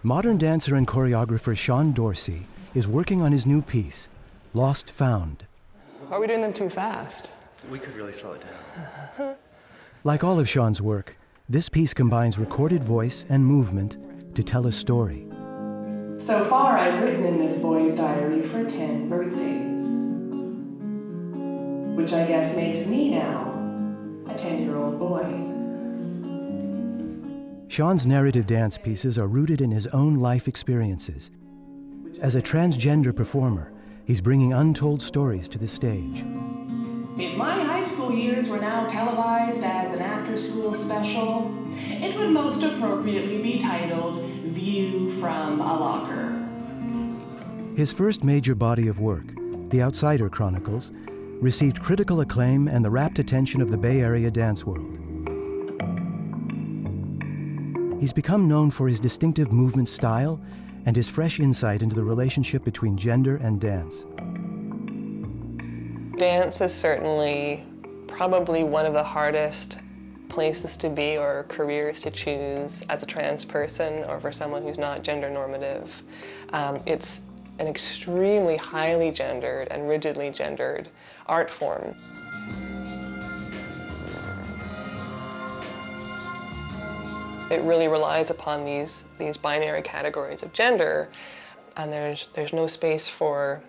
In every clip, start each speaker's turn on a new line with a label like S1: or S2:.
S1: Modern dancer and choreographer Sean Dorsey is working on his new piece, Lost Found.
S2: Are we doing them too fast?
S3: We could really slow it down.
S1: Like all of Sean's work, this piece combines recorded voice and movement to tell a story.
S2: So far, I've written in this boy's diary for 10 birthdays, which I guess makes me now a 10-year-old boy.
S1: Sean's narrative dance pieces are rooted in his own life experiences. As a transgender performer, he's bringing untold stories to the stage.
S2: If my high school years were now televised as an after-school special, it would most appropriately be titled View from a Locker.
S1: His first major body of work, The Outsider Chronicles, received critical acclaim and the rapt attention of the Bay Area dance world. He's become known for his distinctive movement style and his fresh insight into the relationship between gender and dance.
S4: Dance is certainly probably one of the hardest places to be or careers to choose as a trans person or for someone who's not gender normative. It's an extremely highly gendered and rigidly gendered art form. It really relies upon these binary categories of gender, and there's no space for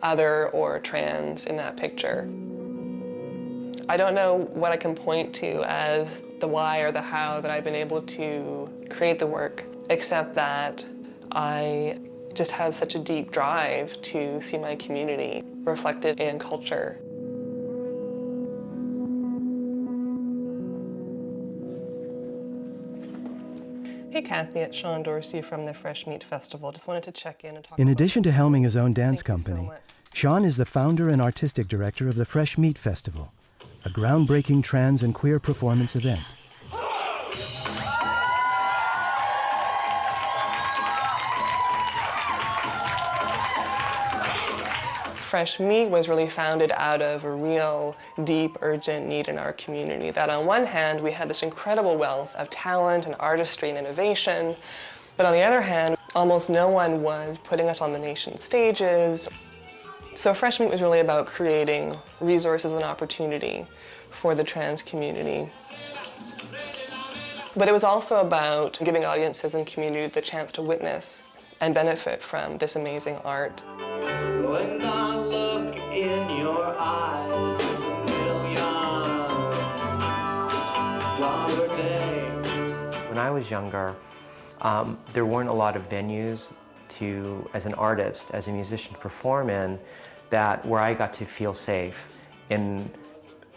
S4: other or trans in that picture. I don't know what I can point to as the why or the how that I've been able to create the work, except that I just have such a deep drive to see my community reflected in culture. Hey Kathy, it's Sean Dorsey from the Fresh Meat Festival. Just wanted to check in and talk
S1: In
S4: about
S1: addition to helming his own dance
S4: Thank you so
S1: company,
S4: much.
S1: Sean is the founder and artistic director of the Fresh Meat Festival, a groundbreaking trans and queer performance event.
S4: Fresh Meat was really founded out of a real deep, urgent need in our community. That on one hand, we had this incredible wealth of talent and artistry and innovation, but on the other hand, almost no one was putting us on the nation's stages. So Fresh Meat was really about creating resources and opportunity for the trans community. But it was also about giving audiences and community the chance to witness and benefit from this amazing art.
S5: When I look in your eyes, it's $1,000,000 day.
S3: When I was younger, there weren't a lot of venues to, as an artist, as a musician, to perform in where I got to feel safe in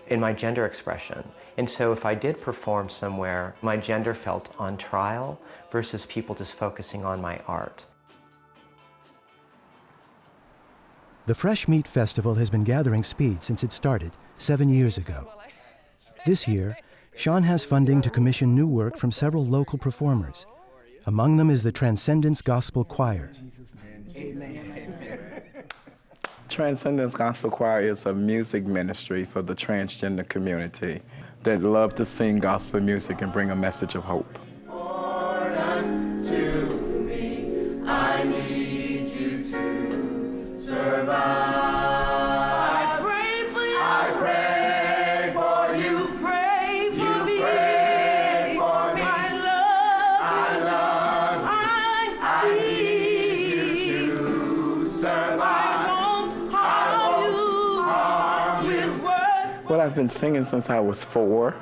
S3: my gender expression. And so if I did perform somewhere, my gender felt on trial versus people just focusing on my art.
S1: The Fresh Meat Festival has been gathering speed since it started 7 years ago. This year, Sean has funding to commission new work from several local performers. Among them is the Transcendence Gospel Choir.
S6: Transcendence Gospel Choir is a music ministry for the transgender community that love to sing gospel music and bring a message of hope.
S5: Lord, unto me, I need you to survive. I pray for you. I pray for you. Pray for me. Pray for me. I need you to survive.
S6: Well, I've been singing since I was 4,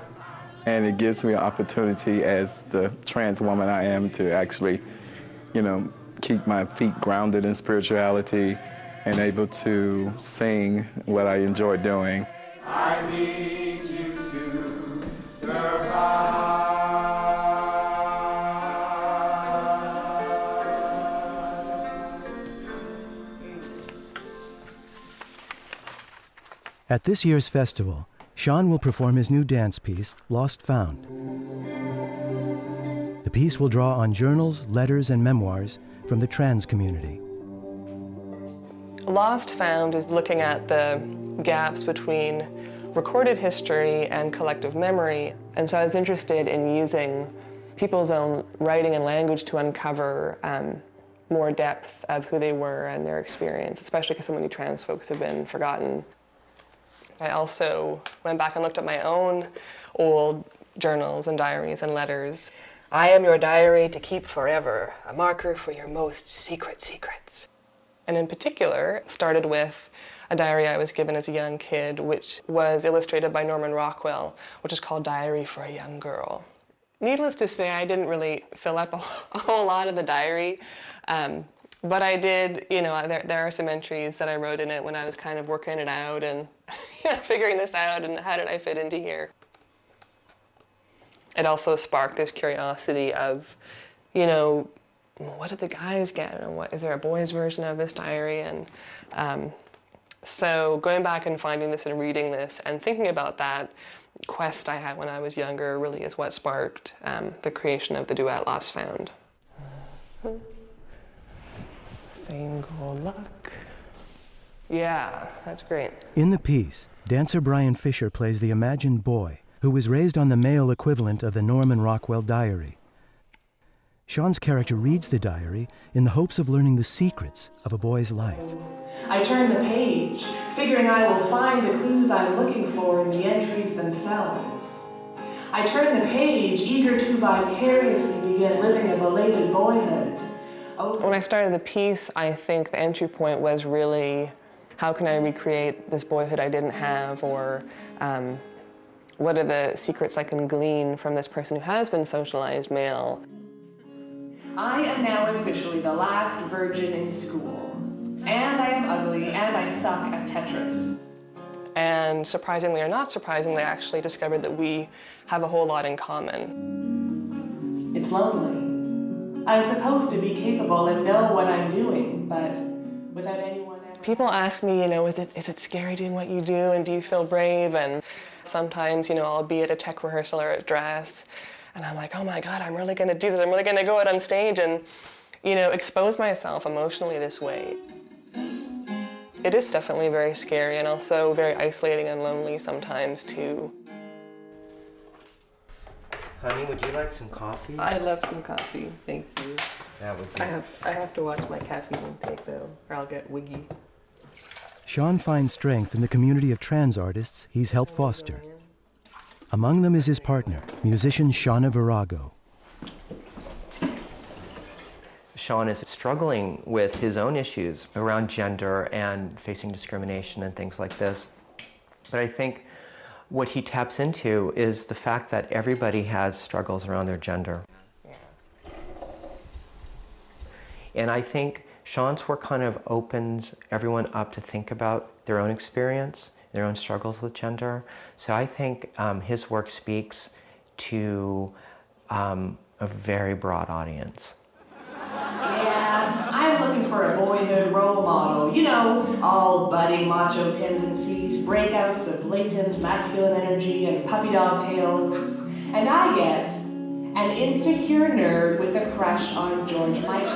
S6: and it gives me an opportunity as the trans woman I am to actually, keep my feet grounded in spirituality and able to sing what I enjoy doing.
S5: I need you to survive.
S1: At this year's festival, Sean will perform his new dance piece, Lost Found. The piece will draw on journals, letters, and memoirs from the trans community.
S4: Lost Found is looking at the gaps between recorded history and collective memory. And so I was interested in using people's own writing and language to uncover more depth of who they were and their experience, especially because so many trans folks have been forgotten. I also went back and looked at my own old journals and diaries and letters. I am your diary to keep forever, a marker for your most secret secrets. And in particular, started with a diary I was given as a young kid, which was illustrated by Norman Rockwell, which is called Diary for a Young Girl. Needless to say, I didn't really fill up a whole lot of the diary, but I did, there are some entries that I wrote in it when I was kind of working it out and figuring this out and how did I fit into here. It also sparked this curiosity of, what did the guys get? And is there a boys' version of this diary? And so going back and finding this and reading this and thinking about that quest I had when I was younger really is what sparked the creation of the duet Lost Found. Single luck. Yeah, that's great.
S1: In the piece, dancer Brian Fisher plays the imagined boy who was raised on the male equivalent of the Norman Rockwell diary. Sean's character reads the diary in the hopes of learning the secrets of a boy's life.
S2: I turn the page, figuring I will find the clues I'm looking for in the entries themselves. I turn the page, eager to vicariously begin living a belated boyhood.
S4: When I started the piece, I think the entry point was really, how can I recreate this boyhood I didn't have, or what are the secrets I can glean from this person who has been socialized male?
S2: I am now officially the last virgin in school, and I am ugly, and I suck at Tetris.
S4: And surprisingly or not surprisingly, I actually discovered that we have a whole lot in common.
S2: It's lonely. I'm supposed to be capable and know what I'm doing, but without anyone ever...
S4: People ask me, is it scary doing what you do, and do you feel brave? And sometimes, I'll be at a tech rehearsal or at dress, and I'm like, oh my God, I'm really gonna do this. I'm really gonna go out on stage and, expose myself emotionally this way. It is definitely very scary and also very isolating and lonely sometimes too.
S3: Honey, would you like some coffee?
S4: I'd love some coffee, thank you.
S3: That would be...
S4: I have to watch my caffeine intake though, or I'll get wiggy.
S1: Sean finds strength in the community of trans artists he's helped foster. Among them is his partner, musician Shawna Virago.
S3: Sean is struggling with his own issues around gender and facing discrimination and things like this. But I think what he taps into is the fact that everybody has struggles around their gender. And I think Sean's work kind of opens everyone up to think about their own experience, their own struggles with gender. So I think his work speaks to a very broad audience.
S2: Yeah, I'm looking for a boyhood role model. All budding macho tendencies, breakouts of latent masculine energy and puppy dog tails. And I get an insecure nerd with a crush on George Michael.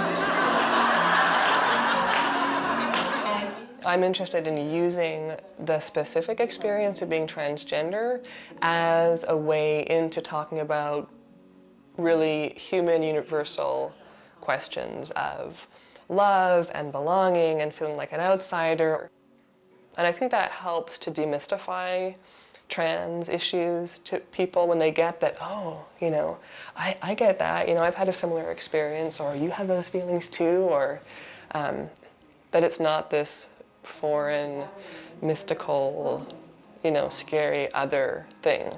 S4: I'm interested in using the specific experience of being transgender as a way into talking about really human, universal questions of love and belonging and feeling like an outsider. And I think that helps to demystify trans issues to people when they get that, oh, I get that, I've had a similar experience, or you have those feelings too, or that it's not this foreign, mystical, scary other thing.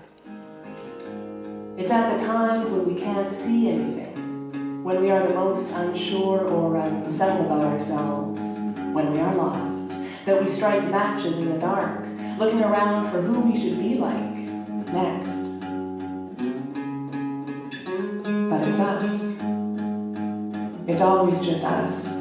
S2: It's at the times when we can't see anything, when we are the most unsure or unsettled about ourselves, when we are lost, that we strike matches in the dark, looking around for who we should be like next. But it's us. It's always just us.